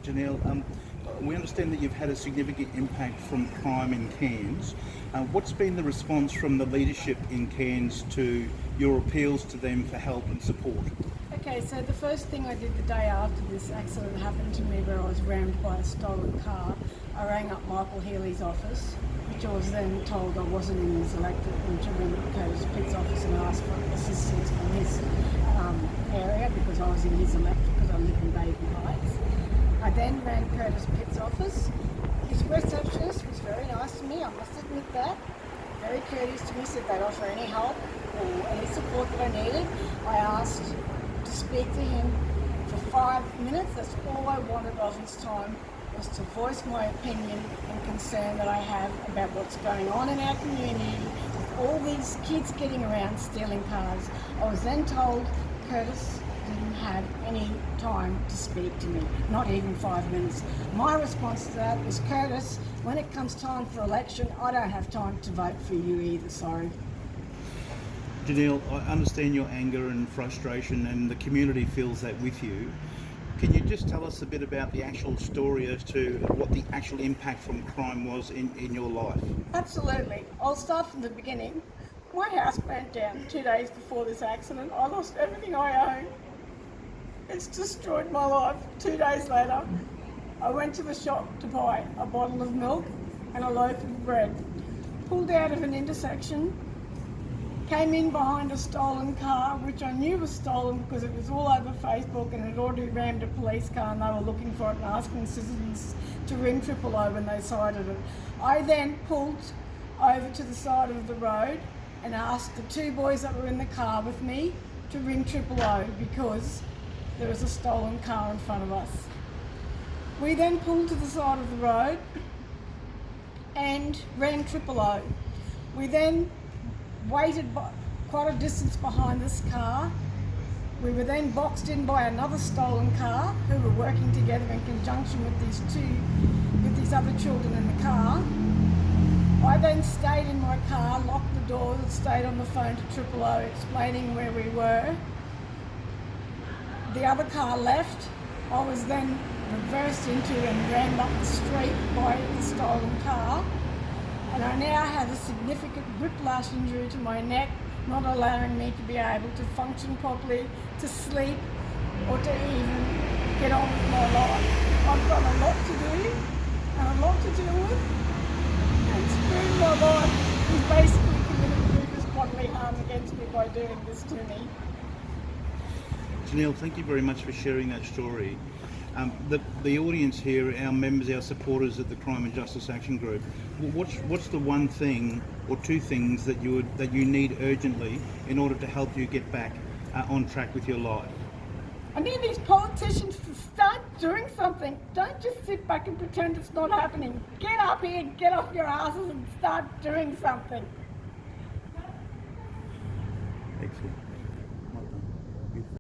Janelle, we understand that you've had a significant impact from crime in Cairns. What's been the response from the leadership in Cairns to your appeals to them for help and support? Okay, so the first thing I did the day after this accident happened to me, where I was rammed by a stolen car, I rang up Michael Healy's office, which I was then told I wasn't in his elected, and to ring Curtis Pitt's office and ask for assistance from his area, because I was in his electorate, because I live in Baden Heights. I then rang Curtis Pitt's office. His receptionist was very nice to me, I must admit that. Very courteous to me, said they'd offer any help or any support that I needed. I asked to speak to him for 5 minutes. That's all I wanted of his time, was to voice my opinion and concern that I have about what's going on in our community with all these kids getting around stealing cars. I was then told Curtis didn't have any time to speak to me, not even 5 minutes. My response to that was, Curtis, when it comes time for election, I don't have time to vote for you either, sorry. Janelle, I understand your anger and frustration, and the community feels that with you. Can you just tell us a bit about the actual story as to what the actual impact from crime was in your life? Absolutely. I'll start from the beginning. My house burnt down 2 days before this accident. I lost everything I own. It's destroyed my life. 2 days later, I went to the shop to buy a bottle of milk and a loaf of bread. Pulled out of an intersection, came in behind a stolen car, which I knew was stolen because it was all over Facebook and had already rammed a police car, and they were looking for it and asking citizens to ring triple O when they sighted it. I then pulled over to the side of the road and asked the two boys that were in the car with me to ring triple O because there was a stolen car in front of us. We then pulled to the side of the road and rang triple O. We then waited quite a distance behind this car. We were then boxed in by another stolen car who were working together in conjunction with these other children in the car. I then stayed in my car, locked the doors, and stayed on the phone to triple O explaining where we were. The other car left. I was then reversed into and rammed up the street by the stolen car. And I now have a significant whiplash injury to my neck, not allowing me to be able to function properly, to sleep, or to even get on with my life. I've got a lot to do and a lot to deal with, and screwed my life. He's basically committed grievous bodily harm against me by doing this to me. Janelle, thank you very much for sharing that story. The audience here, our members, our supporters at the Crime and Justice Action Group, what's the one thing or two things that you need urgently in order to help you get back on track with your life? I need these politicians to start doing something. Don't just sit back and pretend it's not happening. Get up here, get off your asses and start doing something. Excellent.